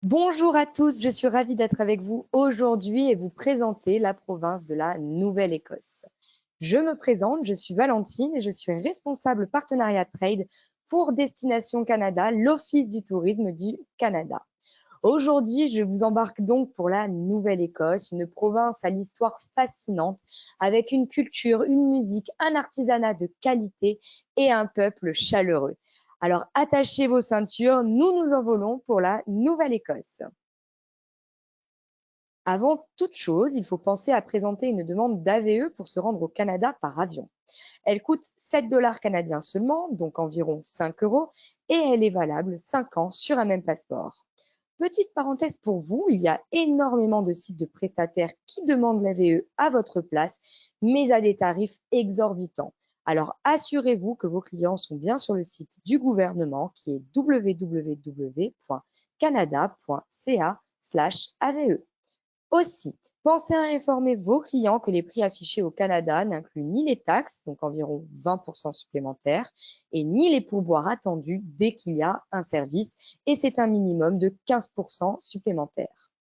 Bonjour à tous, je suis ravie d'être avec vous aujourd'hui et vous présenter la province de la Nouvelle-Écosse. Je me présente, je suis Valentine et je suis responsable partenariat trade pour Destination Canada, l'Office du tourisme du Canada. Aujourd'hui, je vous embarque donc pour la Nouvelle-Écosse, une province à l'histoire fascinante, avec une culture, une musique, un artisanat de qualité et un peuple chaleureux. Alors attachez vos ceintures, nous nous envolons pour la Nouvelle-Écosse. Avant toute chose, il faut penser à présenter une demande d'AVE pour se rendre au Canada par avion. Elle coûte 7 dollars canadiens seulement, donc environ 5 euros, et elle est valable 5 ans sur un même passeport. Petite parenthèse pour vous, il y a énormément de sites de prestataires qui demandent l'AVE à votre place, mais à des tarifs exorbitants. Alors assurez-vous que vos clients sont bien sur le site du gouvernement qui est www.canada.ca/AVE. Aussi, pensez à informer vos clients que les prix affichés au Canada n'incluent ni les taxes, donc environ 20% supplémentaires, et ni les pourboires attendus dès qu'il y a un service, et c'est un minimum de 15% supplémentaires.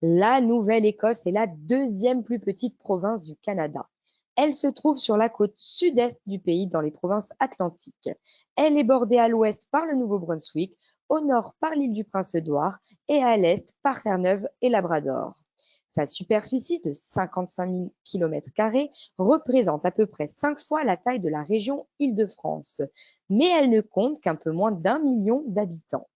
La Nouvelle-Écosse est la deuxième plus petite province du Canada. Elle se trouve sur la côte sud-est du pays, dans les provinces atlantiques. Elle est bordée à l'ouest par le Nouveau-Brunswick, au nord par l'île du Prince-Édouard et à l'est par Terre-Neuve et Labrador. Sa superficie de 55 000 km² représente à peu près 5 fois la taille de la région Île-de-France, mais elle ne compte qu'un peu moins d'1 million d'habitants.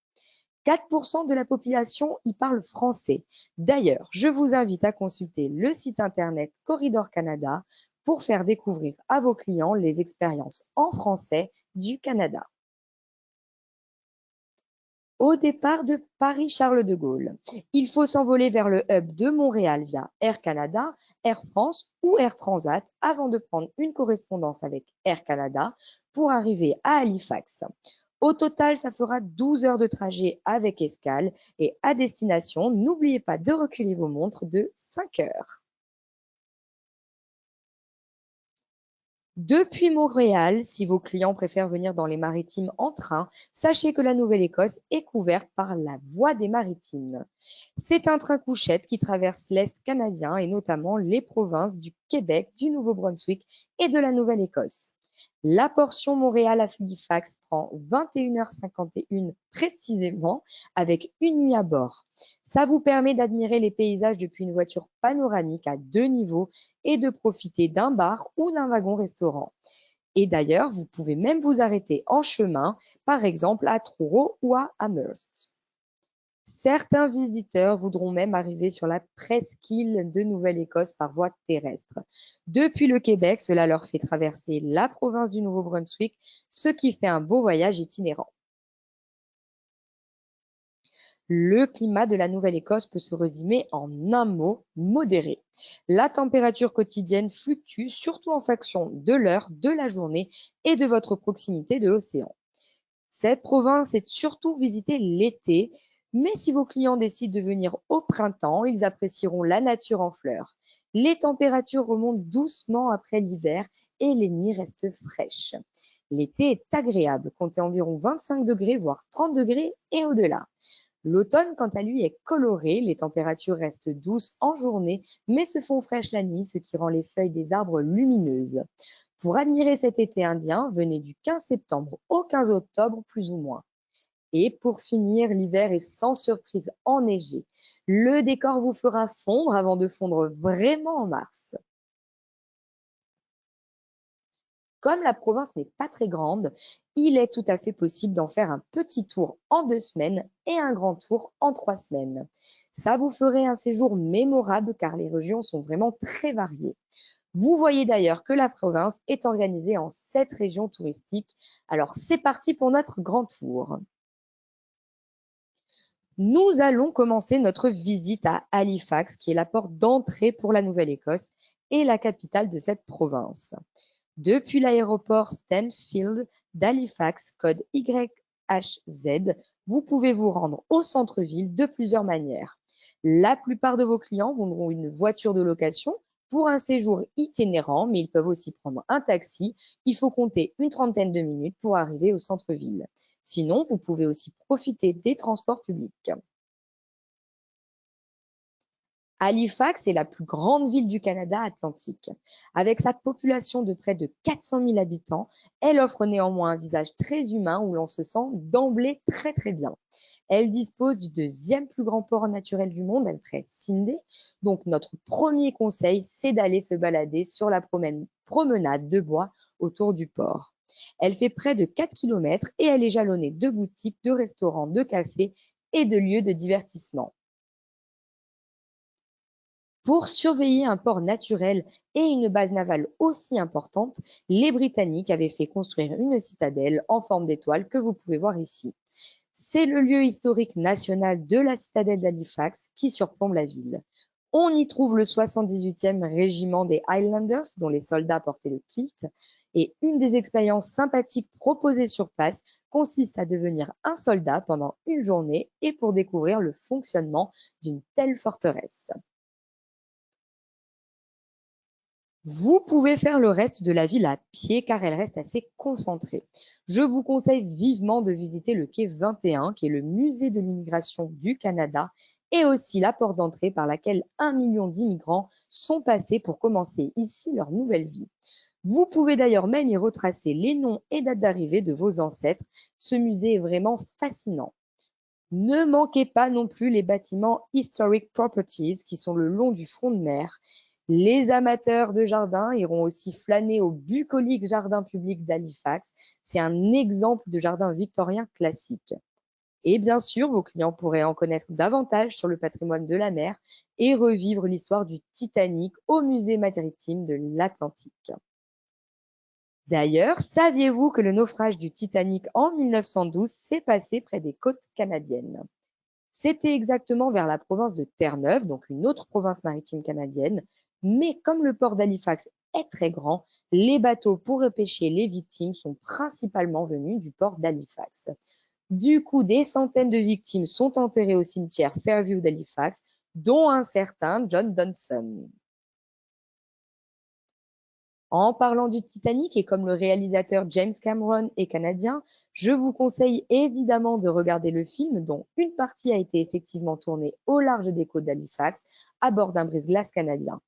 4% de la population y parle français. D'ailleurs, je vous invite à consulter le site internet Corridor Canada pour faire découvrir à vos clients les expériences en français du Canada. Au départ de Paris-Charles de Gaulle, il faut s'envoler vers le hub de Montréal via Air Canada, Air France ou Air Transat avant de prendre une correspondance avec Air Canada pour arriver à Halifax. Au total, ça fera 12 heures de trajet avec escale et à destination, n'oubliez pas de reculer vos montres de 5 heures. Depuis Montréal, si vos clients préfèrent venir dans les Maritimes en train, sachez que la Nouvelle-Écosse est couverte par la Voie des Maritimes. C'est un train couchette qui traverse l'Est canadien et notamment les provinces du Québec, du Nouveau-Brunswick et de la Nouvelle-Écosse. La portion Montréal-Halifax prend 21h51 précisément avec une nuit à bord. Ça vous permet d'admirer les paysages depuis une voiture panoramique à 2 niveaux et de profiter d'un bar ou d'un wagon-restaurant. Et d'ailleurs, vous pouvez même vous arrêter en chemin, par exemple à Truro ou à Amherst. Certains visiteurs voudront même arriver sur la presqu'île de Nouvelle-Écosse par voie terrestre. Depuis le Québec, cela leur fait traverser la province du Nouveau-Brunswick, ce qui fait un beau voyage itinérant. Le climat de la Nouvelle-Écosse peut se résumer en un mot, modéré. La température quotidienne fluctue surtout en fonction de l'heure, de la journée et de votre proximité de l'océan. Cette province est surtout visitée l'été, mais si vos clients décident de venir au printemps, ils apprécieront la nature en fleurs. Les températures remontent doucement après l'hiver et les nuits restent fraîches. L'été est agréable, comptez environ 25 degrés, voire 30 degrés et au-delà. L'automne, quant à lui, est coloré, les températures restent douces en journée, mais se font fraîches la nuit, ce qui rend les feuilles des arbres lumineuses. Pour admirer cet été indien, venez du 15 septembre au 15 octobre, plus ou moins. Et pour finir, l'hiver est sans surprise enneigé. Le décor vous fera fondre avant de fondre vraiment en mars. Comme la province n'est pas très grande, il est tout à fait possible d'en faire un petit tour en 2 semaines et un grand tour en 3 semaines. Ça vous ferait un séjour mémorable car les régions sont vraiment très variées. Vous voyez d'ailleurs que la province est organisée en 7 régions touristiques. Alors c'est parti pour notre grand tour. Nous allons commencer notre visite à Halifax, qui est la porte d'entrée pour la Nouvelle-Écosse et la capitale de cette province. Depuis l'aéroport Stanfield d'Halifax, code YHZ, vous pouvez vous rendre au centre-ville de plusieurs manières. La plupart de vos clients auront une voiture de location Pour un séjour itinérant, mais ils peuvent aussi prendre un taxi, il faut compter une trentaine de minutes pour arriver au centre-ville. Sinon, vous pouvez aussi profiter des transports publics. Halifax est la plus grande ville du Canada atlantique. Avec sa population de près de 400 000 habitants, elle offre néanmoins un visage très humain où l'on se sent d'emblée très bien. Elle dispose du deuxième plus grand port naturel du monde après Sydney. Donc notre premier conseil, c'est d'aller se balader sur la promenade de bois autour du port. Elle fait près de 4 kilomètres et elle est jalonnée de boutiques, de restaurants, de cafés et de lieux de divertissement. Pour surveiller un port naturel et une base navale aussi importante, les Britanniques avaient fait construire une citadelle en forme d'étoile que vous pouvez voir ici. C'est le lieu historique national de la citadelle d'Halifax qui surplombe la ville. On y trouve le 78e régiment des Highlanders, dont les soldats portaient le kilt. Et une des expériences sympathiques proposées sur place consiste à devenir un soldat pendant une journée et pour découvrir le fonctionnement d'une telle forteresse. Vous pouvez faire le reste de la ville à pied car elle reste assez concentrée. Je vous conseille vivement de visiter le quai 21, qui est le musée de l'immigration du Canada, et aussi la porte d'entrée par laquelle 1 million d'immigrants sont passés pour commencer ici leur nouvelle vie. Vous pouvez d'ailleurs même y retracer les noms et dates d'arrivée de vos ancêtres. Ce musée est vraiment fascinant. Ne manquez pas non plus les bâtiments Historic Properties qui sont le long du front de mer. Les amateurs de jardin iront aussi flâner au bucolique jardin public d'Halifax. C'est un exemple de jardin victorien classique. Et bien sûr, vos clients pourraient en connaître davantage sur le patrimoine de la mer et revivre l'histoire du Titanic au musée maritime de l'Atlantique. D'ailleurs, saviez-vous que le naufrage du Titanic en 1912 s'est passé près des côtes canadiennes? C'était exactement vers la province de Terre-Neuve, donc une autre province maritime canadienne, mais comme le port d'Halifax est très grand, les bateaux pour repêcher les victimes sont principalement venus du port d'Halifax. Du coup, des centaines de victimes sont enterrées au cimetière Fairview d'Halifax, dont un certain John Dunson. En parlant du Titanic et comme le réalisateur James Cameron est canadien, je vous conseille évidemment de regarder le film dont une partie a été effectivement tournée au large des côtes d'Halifax à bord d'un brise-glace canadien.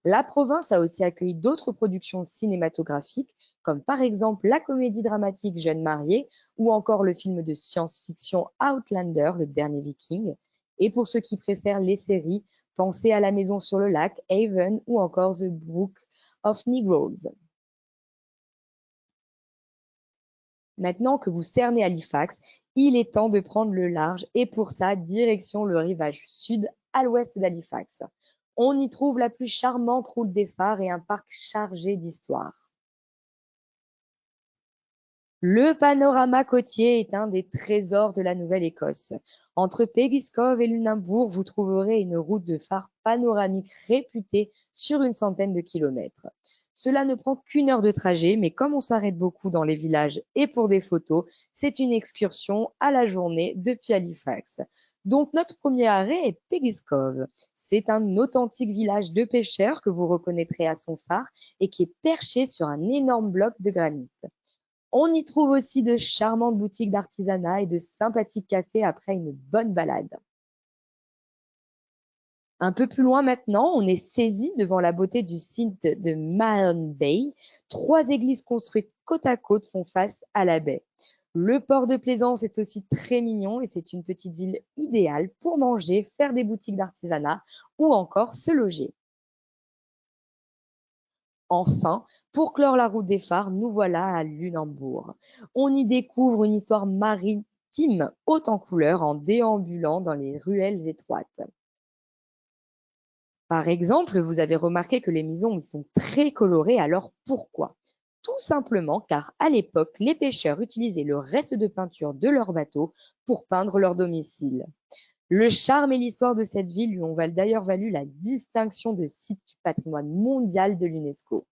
La province a aussi accueilli d'autres productions cinématographiques comme par exemple la comédie dramatique Jeunes mariés ou encore le film de science-fiction Outlander, le dernier Viking. Et pour ceux qui préfèrent les séries, pensez à La Maison sur le lac, Haven ou encore The Book of Negroes. Maintenant que vous cernez Halifax, il est temps de prendre le large et pour ça, direction le rivage sud à l'ouest d'Halifax. On y trouve la plus charmante route des phares et un parc chargé d'histoire. Le panorama côtier est un des trésors de la Nouvelle-Écosse. Entre Peggy's Cove et Lunenburg, vous trouverez une route de phare panoramique réputée sur une centaine de kilomètres. Cela ne prend qu'une heure de trajet, mais comme on s'arrête beaucoup dans les villages et pour des photos, c'est une excursion à la journée depuis Halifax. Donc notre premier arrêt est Peggy's Cove. C'est un authentique village de pêcheurs que vous reconnaîtrez à son phare et qui est perché sur un énorme bloc de granit. On y trouve aussi de charmantes boutiques d'artisanat et de sympathiques cafés après une bonne balade. Un peu plus loin maintenant, on est saisi devant la beauté du site de Mahon Bay. 3 églises construites côte à côte font face à la baie. Le port de Plaisance est aussi très mignon et c'est une petite ville idéale pour manger, faire des boutiques d'artisanat ou encore se loger. Enfin, pour clore la route des phares, nous voilà à Lunenburg. On y découvre une histoire maritime haute en couleurs en déambulant dans les ruelles étroites. Par exemple, vous avez remarqué que les maisons y sont très colorées, alors pourquoi? Tout simplement car à l'époque, les pêcheurs utilisaient le reste de peinture de leur bateau pour peindre leur domicile. Le charme et l'histoire de cette ville lui ont d'ailleurs valu la distinction de site du patrimoine mondial de l'UNESCO.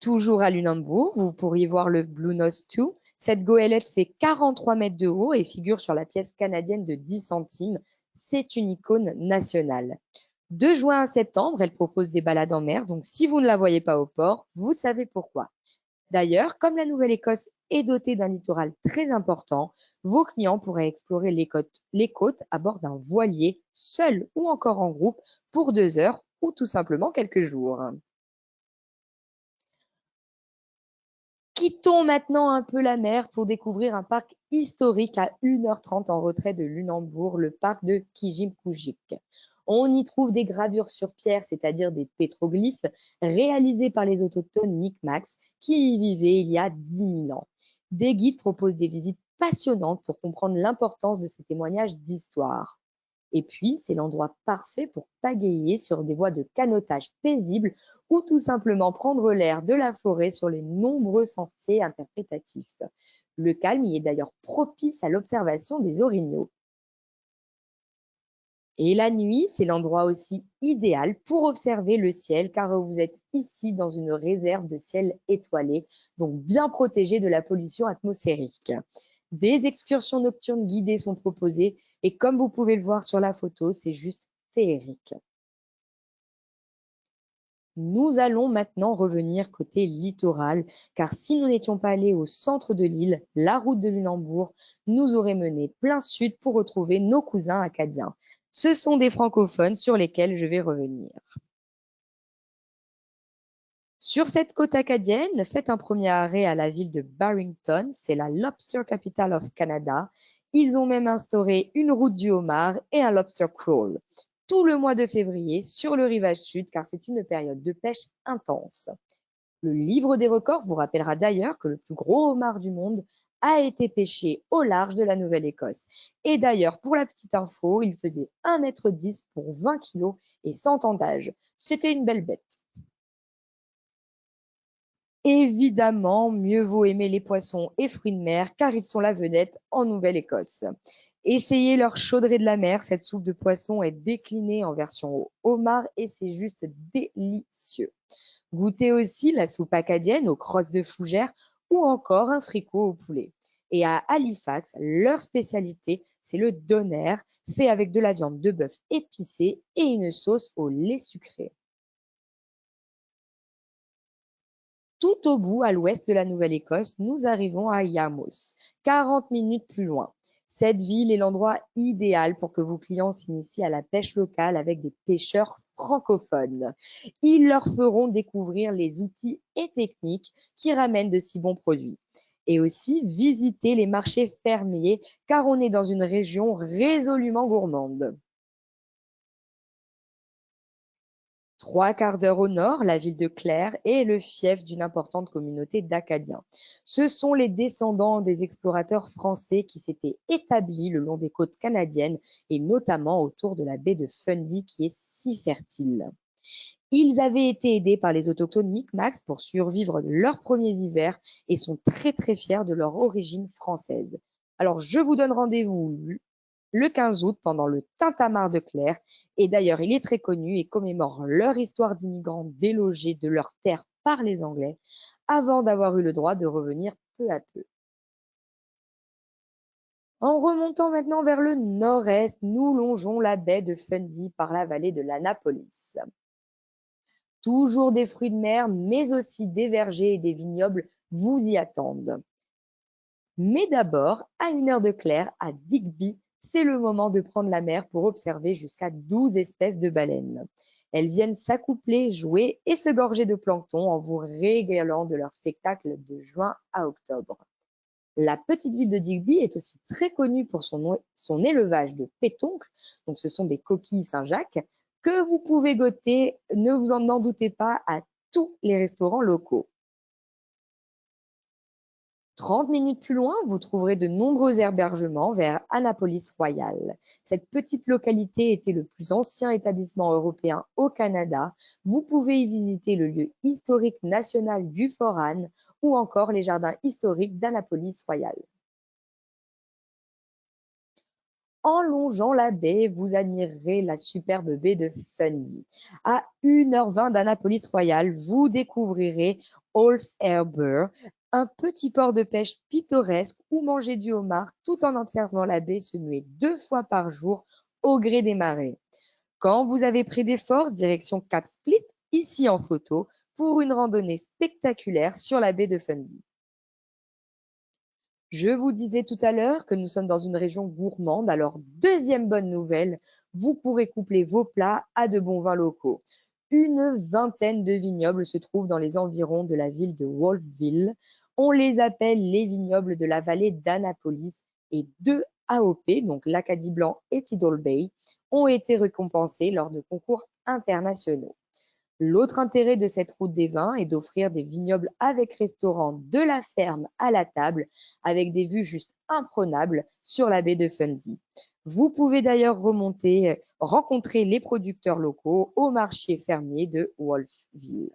Toujours à Lunenburg, vous pourriez voir le Blue Nose 2. Cette goélette fait 43 mètres de haut et figure sur la pièce canadienne de 10 centimes. C'est une icône nationale. De juin à septembre, elle propose des balades en mer, donc si vous ne la voyez pas au port, vous savez pourquoi. D'ailleurs, comme la Nouvelle-Écosse est dotée d'un littoral très important, vos clients pourraient explorer les côtes à bord d'un voilier, seul ou encore en groupe, pour 2 heures ou tout simplement quelques jours. Quittons maintenant un peu la mer pour découvrir un parc historique à 1h30 en retrait de Lunenburg, le parc de Kijimkujik. On y trouve des gravures sur pierre, c'est-à-dire des pétroglyphes, réalisés par les autochtones Mi'kmaq qui y vivaient il y a 10 000 ans. Des guides proposent des visites passionnantes pour comprendre l'importance de ces témoignages d'histoire. Et puis, c'est l'endroit parfait pour pagayer sur des voies de canotage paisibles ou tout simplement prendre l'air de la forêt sur les nombreux sentiers interprétatifs. Le calme y est d'ailleurs propice à l'observation des orignaux. Et la nuit, c'est l'endroit aussi idéal pour observer le ciel car vous êtes ici dans une réserve de ciel étoilé, donc bien protégée de la pollution atmosphérique. Des excursions nocturnes guidées sont proposées et comme vous pouvez le voir sur la photo, c'est juste féerique. Nous allons maintenant revenir côté littoral, car si nous n'étions pas allés au centre de l'île, la route de Lunenburg nous aurait mené plein sud pour retrouver nos cousins acadiens. Ce sont des francophones sur lesquels je vais revenir. Sur cette côte acadienne, faites un premier arrêt à la ville de Barrington, c'est la Lobster Capital of Canada. Ils ont même instauré une route du homard et un lobster crawl tout le mois de février sur le rivage sud car c'est une période de pêche intense. Le livre des records vous rappellera d'ailleurs que le plus gros homard du monde a été pêché au large de la Nouvelle-Écosse. Et d'ailleurs, pour la petite info, il faisait 1,10 m pour 20 kilos et 100 ans d'âge. C'était une belle bête. Évidemment, mieux vaut aimer les poissons et fruits de mer car ils sont la vedette en Nouvelle-Écosse. Essayez leur chaudrée de la mer, cette soupe de poisson est déclinée en version au homard et c'est juste délicieux. Goûtez aussi la soupe acadienne aux crosses de fougère ou encore un fricot au poulet. Et à Halifax, leur spécialité, c'est le doner, fait avec de la viande de bœuf épicée et une sauce au lait sucré. Tout au bout, à l'ouest de la Nouvelle-Écosse, nous arrivons à Yarmouth, 40 minutes plus loin. Cette ville est l'endroit idéal pour que vos clients s'initient à la pêche locale avec des pêcheurs francophones. Ils leur feront découvrir les outils et techniques qui ramènent de si bons produits. Et aussi visiter les marchés fermiers car on est dans une région résolument gourmande. 3/4 d'heure au nord, la ville de Clare est le fief d'une importante communauté d'Acadiens. Ce sont les descendants des explorateurs français qui s'étaient établis le long des côtes canadiennes et notamment autour de la baie de Fundy qui est si fertile. Ils avaient été aidés par les autochtones Mi'kmaq pour survivre leurs premiers hivers et sont très très fiers de leur origine française. Alors je vous donne rendez-vous le 15 août pendant le Tintamarre de Clare. Et d'ailleurs, il est très connu et commémore leur histoire d'immigrants délogés de leur terre par les Anglais avant d'avoir eu le droit de revenir peu à peu. En remontant maintenant vers le nord-est, nous longeons la baie de Fundy par la vallée de l'Annapolis. Toujours des fruits de mer, mais aussi des vergers et des vignobles vous y attendent. Mais d'abord, à 1 heure de Clare, à Digby, c'est le moment de prendre la mer pour observer jusqu'à 12 espèces de baleines. Elles viennent s'accoupler, jouer et se gorger de plancton en vous régalant de leur spectacle de juin à octobre. La petite ville de Digby est aussi très connue pour son élevage de pétoncles, donc ce sont des coquilles Saint-Jacques, que vous pouvez goûter, ne vous en doutez pas, à tous les restaurants locaux. 30 minutes plus loin, vous trouverez de nombreux hébergements vers Annapolis Royal. Cette petite localité était le plus ancien établissement européen au Canada. Vous pouvez y visiter le lieu historique national du Fort Anne ou encore les jardins historiques d'Annapolis Royal. En longeant la baie, vous admirerez la superbe baie de Fundy. À 1h20 d'Annapolis Royal, vous découvrirez Halls Harbour, un petit port de pêche pittoresque où manger du homard tout en observant la baie se muer 2 fois par jour au gré des marées. Quand vous avez pris des forces, direction Cap Split, ici en photo, pour une randonnée spectaculaire sur la baie de Fundy. Je vous disais tout à l'heure que nous sommes dans une région gourmande, alors deuxième bonne nouvelle, vous pourrez coupler vos plats à de bons vins locaux. Une vingtaine de vignobles se trouvent dans les environs de la ville de Wolfville. On les appelle les vignobles de la vallée d'Annapolis et deux AOP, donc l'Acadie Blanc et Tidal Bay, ont été récompensés lors de concours internationaux. L'autre intérêt de cette route des vins est d'offrir des vignobles avec restaurant de la ferme à la table, avec des vues juste imprenables sur la baie de Fundy. Vous pouvez d'ailleurs rencontrer les producteurs locaux au marché fermier de Wolfville.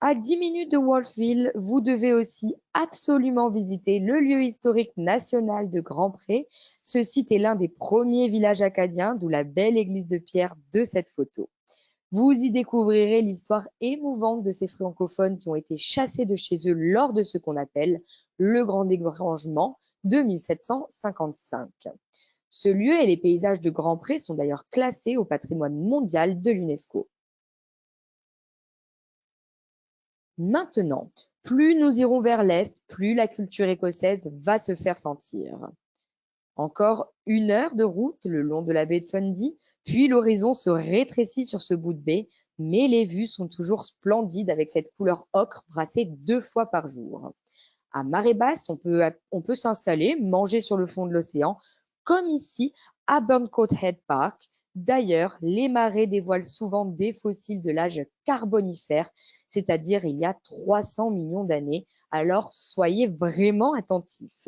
À 10 minutes de Wolfville, vous devez aussi absolument visiter le lieu historique national de Grand-Pré. Ce site est l'un des premiers villages acadiens, d'où la belle église de pierre de cette photo. Vous y découvrirez l'histoire émouvante de ces francophones qui ont été chassés de chez eux lors de ce qu'on appelle le Grand Dérangement de 1755. Ce lieu et les paysages de Grand-Pré sont d'ailleurs classés au patrimoine mondial de l'UNESCO. Maintenant, plus nous irons vers l'est, plus la culture écossaise va se faire sentir. Encore 1 heure de route le long de la baie de Fundy, puis l'horizon se rétrécit sur ce bout de baie, mais les vues sont toujours splendides avec cette couleur ocre brassée 2 fois par jour. À marée basse, on peut s'installer, manger sur le fond de l'océan, comme ici à Burncoat Head Park. D'ailleurs, les marées dévoilent souvent des fossiles de l'âge carbonifère, c'est-à-dire il y a 300 millions d'années, alors soyez vraiment attentifs.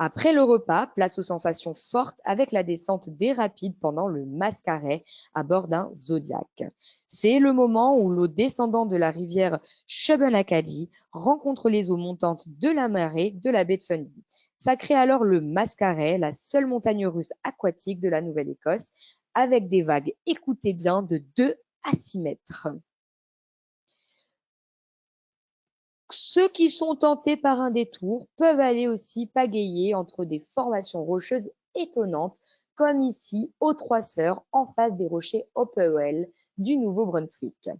Après le repas, place aux sensations fortes avec la descente des rapides pendant le Mascaret à bord d'un Zodiac. C'est le moment où l'eau descendant de la rivière Shubenacadie rencontre les eaux montantes de la marée de la baie de Fundy. Ça crée alors le Mascaret, la seule montagne russe aquatique de la Nouvelle-Écosse, avec des vagues, écoutez bien, de 2 à 6 mètres. Ceux qui sont tentés par un détour peuvent aller aussi pagayer entre des formations rocheuses étonnantes, comme ici aux Trois Sœurs, en face des rochers Hopewell du Nouveau-Brunswick.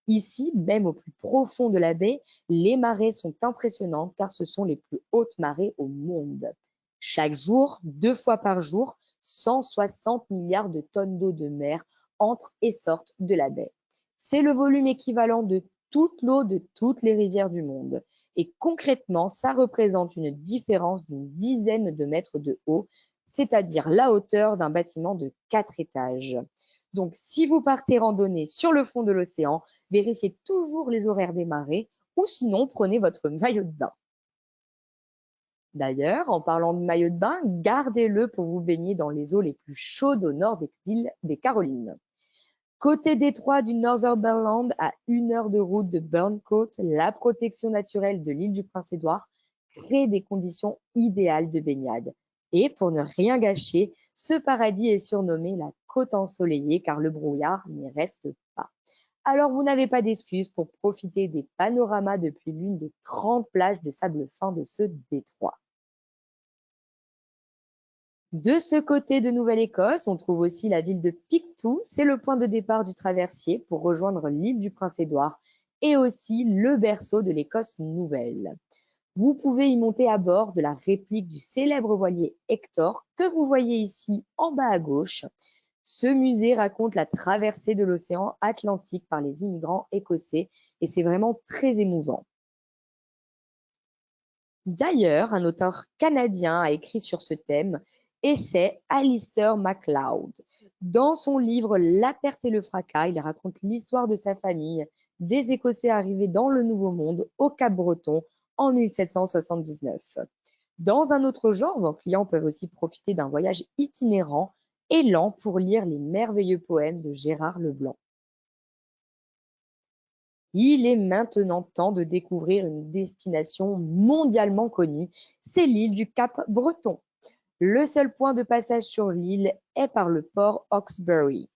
Ici, même au plus profond de la baie, les marées sont impressionnantes car ce sont les plus hautes marées au monde. Chaque jour, 2 fois par jour, 160 milliards de tonnes d'eau de mer entrent et sortent de la baie. C'est le volume équivalent de toute l'eau de toutes les rivières du monde. Et concrètement, ça représente une différence d'une dizaine de mètres de haut, c'est-à-dire la hauteur d'un bâtiment de 4 étages. Donc, si vous partez randonner sur le fond de l'océan, vérifiez toujours les horaires des marées ou sinon prenez votre maillot de bain. D'ailleurs, en parlant de maillot de bain, gardez-le pour vous baigner dans les eaux les plus chaudes au nord des îles des Carolines. Côté détroit du Northumberland, à 1 heure de route de Burncoat, la protection naturelle de l'île du Prince-Édouard crée des conditions idéales de baignade. Et pour ne rien gâcher, ce paradis est surnommé la côte ensoleillée car le brouillard n'y reste pas. Alors vous n'avez pas d'excuse pour profiter des panoramas depuis l'une des 30 plages de sable fin de ce détroit. De ce côté de Nouvelle-Écosse, on trouve aussi la ville de Pictou. C'est le point de départ du traversier pour rejoindre l'île du Prince-Édouard et aussi le berceau de l'Écosse nouvelle. Vous pouvez y monter à bord de la réplique du célèbre voilier Hector que vous voyez ici en bas à gauche. Ce musée raconte la traversée de l'océan Atlantique par les immigrants écossais et c'est vraiment très émouvant. D'ailleurs, un auteur canadien a écrit sur ce thème et c'est Alistair MacLeod. Dans son livre La perte et le fracas, il raconte l'histoire de sa famille, des Écossais arrivés dans le Nouveau Monde au Cap-Breton en 1779. Dans un autre genre, vos clients peuvent aussi profiter d'un voyage itinérant et lent pour lire les merveilleux poèmes de Gérard Leblanc. Il est maintenant temps de découvrir une destination mondialement connue, c'est l'île du Cap-Breton. Le seul point de passage sur l'île est par le port Hawkesbury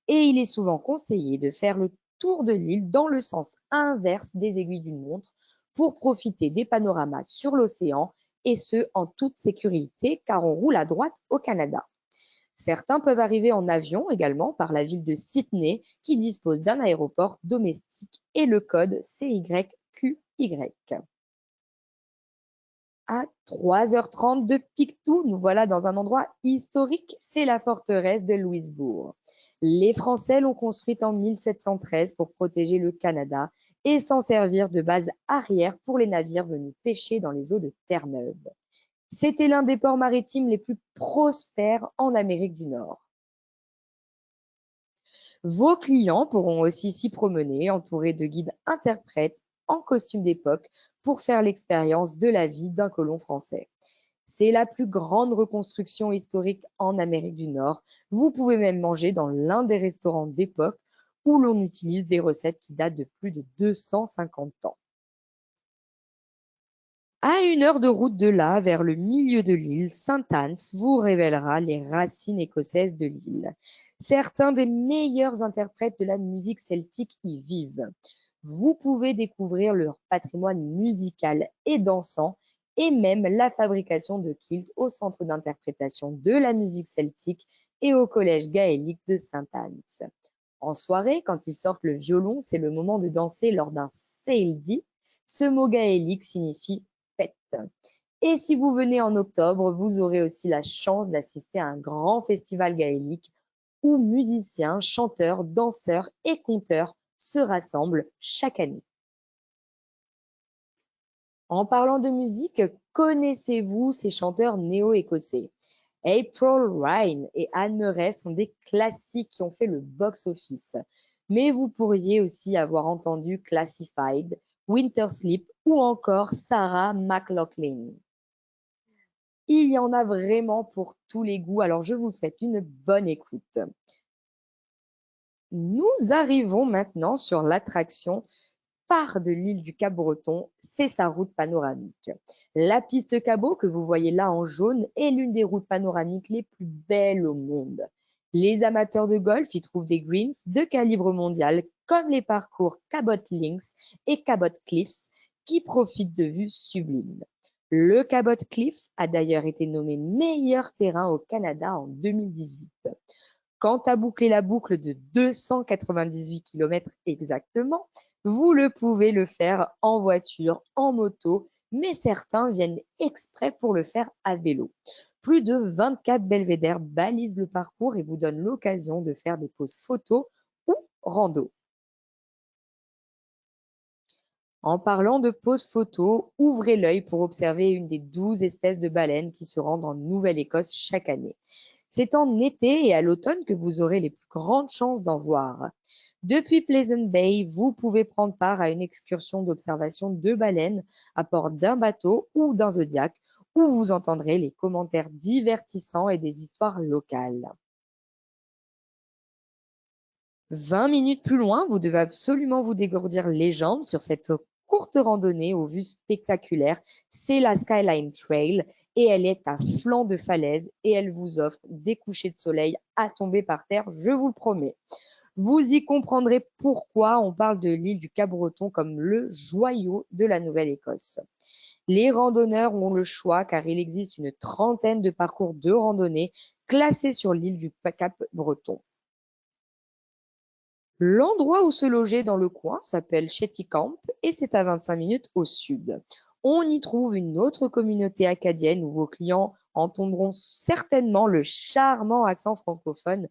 et il est souvent conseillé de faire le tour de l'île dans le sens inverse des aiguilles d'une montre pour profiter des panoramas sur l'océan et ce en toute sécurité car on roule à droite au Canada. Certains peuvent arriver en avion également par la ville de Sydney qui dispose d'un aéroport domestique et le code CYQY. À 3h30 de Pictou, nous voilà dans un endroit historique, c'est la forteresse de Louisbourg. Les Français l'ont construite en 1713 pour protéger le Canada et s'en servir de base arrière pour les navires venus pêcher dans les eaux de Terre-Neuve. C'était l'un des ports maritimes les plus prospères en Amérique du Nord. Vos clients pourront aussi s'y promener entourés de guides interprètes en costume d'époque pour faire l'expérience de la vie d'un colon français. C'est la plus grande reconstruction historique en Amérique du Nord. Vous pouvez même manger dans l'un des restaurants d'époque où l'on utilise des recettes qui datent de plus de 250 ans. À 1 heure de route de là, vers le milieu de l'île, Saint-Anne vous révélera les racines écossaises de l'île. Certains des meilleurs interprètes de la musique celtique y vivent. Vous pouvez découvrir leur patrimoine musical et dansant et même la fabrication de kilts au centre d'interprétation de la musique celtique et au collège gaélique de Saint-Anne. En soirée, quand ils sortent le violon, c'est le moment de danser lors d'un seildi. Ce mot gaélique signifie fête. Et si vous venez en octobre, vous aurez aussi la chance d'assister à un grand festival gaélique où musiciens, chanteurs, danseurs et conteurs se rassemblent chaque année. En parlant de musique, connaissez-vous ces chanteurs néo-écossais? April Ryan et Anne Murray sont des classiques qui ont fait le box-office. Mais vous pourriez aussi avoir entendu Classified, Winter Sleep ou encore Sarah McLachlan. Il y en a vraiment pour tous les goûts, alors je vous souhaite une bonne écoute. Nous arrivons maintenant sur l'attraction phare de l'île du Cap-Breton, c'est sa route panoramique. La piste Cabot que vous voyez là en jaune est l'une des routes panoramiques les plus belles au monde. Les amateurs de golf y trouvent des greens de calibre mondial comme les parcours Cabot Links et Cabot Cliffs qui profitent de vues sublimes. Le Cabot Cliff a d'ailleurs été nommé meilleur terrain au Canada en 2018. Quant à boucler la boucle de 298 km exactement, vous le pouvez le faire en voiture, en moto, mais certains viennent exprès pour le faire à vélo. Plus de 24 belvédères balisent le parcours et vous donnent l'occasion de faire des poses photos ou rando. En parlant de poses photos, ouvrez l'œil pour observer une des 12 espèces de baleines qui se rendent en Nouvelle-Écosse chaque année. C'est en été et à l'automne que vous aurez les plus grandes chances d'en voir. Depuis Pleasant Bay, vous pouvez prendre part à une excursion d'observation de baleines à bord d'un bateau ou d'un Zodiac où vous entendrez les commentaires divertissants et des histoires locales. 20 minutes plus loin, vous devez absolument vous dégourdir les jambes sur cette courte randonnée aux vues spectaculaires. C'est la Skyline Trail et elle est à flanc de falaise et elle vous offre des couchers de soleil à tomber par terre, je vous le promets. Vous y comprendrez pourquoi on parle de l'île du Cap-Breton comme le joyau de la Nouvelle-Écosse. Les randonneurs ont le choix car il existe une trentaine de parcours de randonnée classés sur l'île du Cap-Breton. L'endroit où se loger dans le coin s'appelle Shetty Camp et c'est à 25 minutes au sud. On y trouve une autre communauté acadienne où vos clients entendront certainement le charmant accent francophone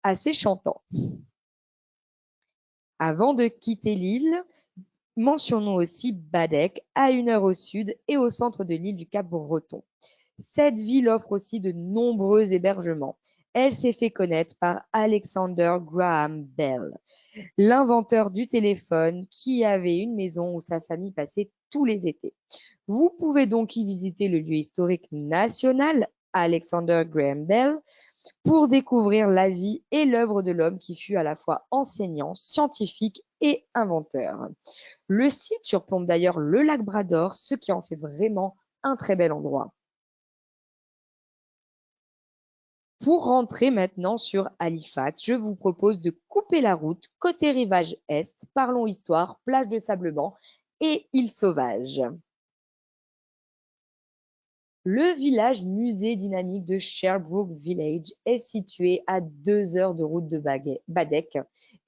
assez chantant. Avant de quitter l'île, mentionnons aussi Baddeck, à 1 heure au sud et au centre de l'île du Cap-Breton. Cette ville offre aussi de nombreux hébergements. Elle s'est fait connaître par Alexander Graham Bell, l'inventeur du téléphone qui avait une maison où sa famille passait tous les étés. Vous pouvez donc y visiter le lieu historique national Alexander Graham Bell pour découvrir la vie et l'œuvre de l'homme qui fut à la fois enseignant, scientifique et inventeur. Le site surplombe d'ailleurs le lac Brador, ce qui en fait vraiment un très bel endroit. Pour rentrer maintenant sur Halifax, je vous propose de couper la route côté rivage est, parlons histoire, plage de sable blanc et île sauvage. Le village musée dynamique de Sherbrooke Village est situé à 2 heures de route de Baddeck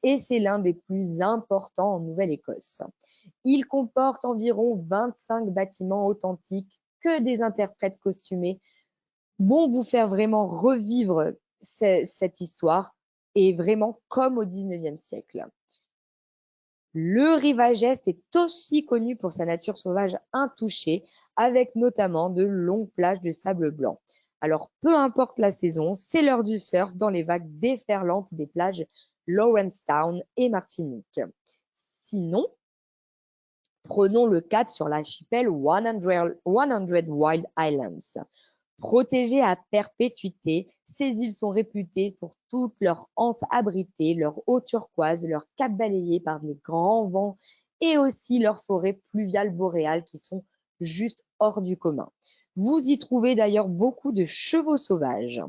et c'est l'un des plus importants en Nouvelle-Écosse. Il comporte environ 25 bâtiments authentiques que des interprètes costumés vont vous faire vraiment revivre cette histoire et vraiment comme au 19e siècle. Le rivage est est aussi connu pour sa nature sauvage intouchée, avec notamment de longues plages de sable blanc. Alors, peu importe la saison, c'est l'heure du surf dans les vagues déferlantes des plages Lawrencetown et Martinique. Sinon, prenons le cap sur l'archipel 100 Wild Islands. Protégées à perpétuité, ces îles sont réputées pour toutes leurs anses abritées, leurs eaux turquoises, leurs caps balayés par les grands vents et aussi leurs forêts pluviales boréales qui sont juste hors du commun. Vous y trouvez d'ailleurs beaucoup de chevaux sauvages.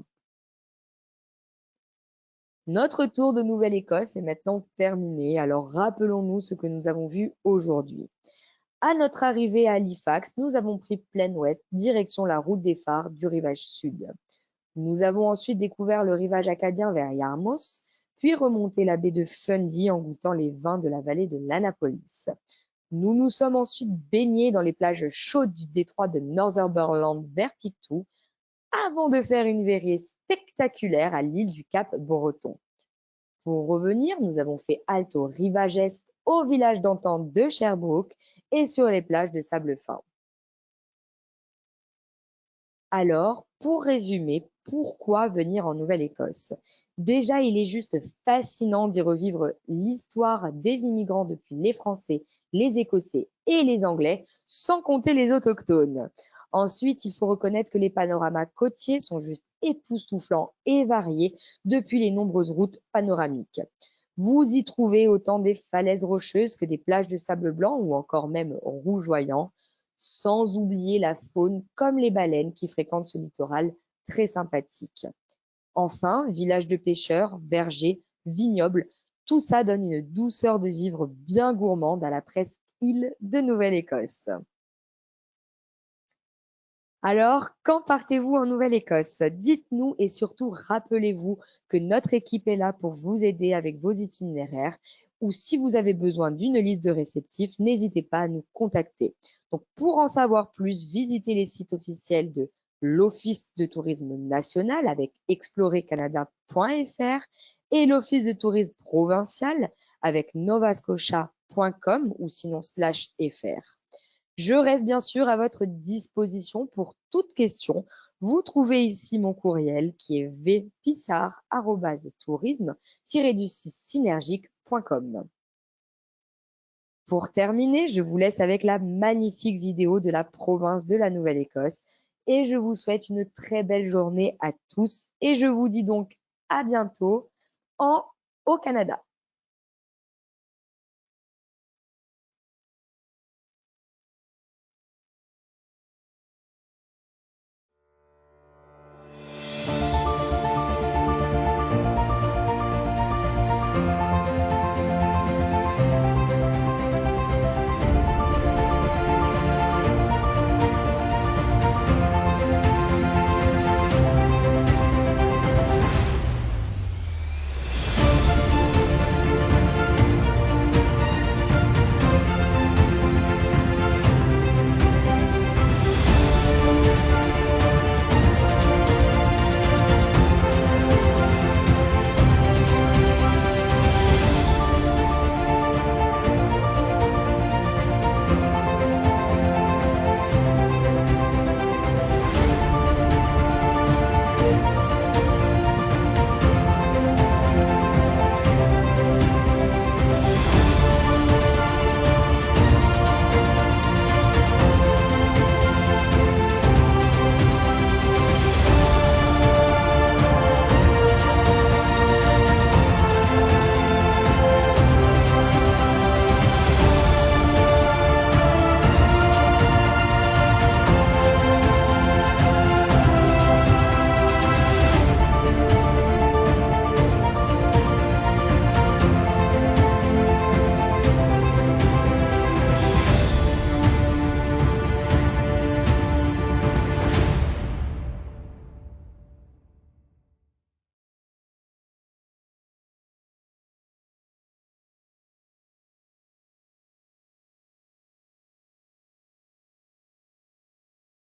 Notre tour de Nouvelle-Écosse est maintenant terminé, alors rappelons-nous ce que nous avons vu aujourd'hui. À notre arrivée à Halifax, nous avons pris plein ouest, direction la route des phares du rivage sud. Nous avons ensuite découvert le rivage acadien vers Yarmouth, puis remonté la baie de Fundy en goûtant les vins de la vallée de l'Annapolis. Nous nous sommes ensuite baignés dans les plages chaudes du détroit de Northumberland vers Pictou, avant de faire une virée spectaculaire à l'île du Cap-Breton. Pour revenir, nous avons fait halte au rivage est, au village d'antan de Sherbrooke et sur les plages de sable fin. Alors, pour résumer, pourquoi venir en Nouvelle-Écosse? Déjà, il est juste fascinant d'y revivre l'histoire des immigrants depuis les Français, les Écossais et les Anglais, sans compter les autochtones. Ensuite, il faut reconnaître que les panoramas côtiers sont juste époustouflants et variés depuis les nombreuses routes panoramiques. Vous y trouvez autant des falaises rocheuses que des plages de sable blanc ou encore même rougeoyants, sans oublier la faune comme les baleines qui fréquentent ce littoral très sympathique. Enfin, village de pêcheurs, bergers, vignobles, tout ça donne une douceur de vivre bien gourmande à la presqu'île de Nouvelle-Écosse. Alors, quand partez-vous en Nouvelle-Écosse? Dites-nous et surtout rappelez-vous que notre équipe est là pour vous aider avec vos itinéraires ou si vous avez besoin d'une liste de réceptifs, n'hésitez pas à nous contacter. Donc, pour en savoir plus, visitez les sites officiels de l'Office de tourisme national avec explorecanada.fr et l'Office de tourisme provincial avec novascotia.com ou sinon /fr. Je reste bien sûr à votre disposition pour toute question. Vous trouvez ici mon courriel qui est vpissard@tourisme-synergique.com. Pour terminer, je vous laisse avec la magnifique vidéo de la province de la Nouvelle-Écosse et je vous souhaite une très belle journée à tous et je vous dis donc à bientôt au Canada.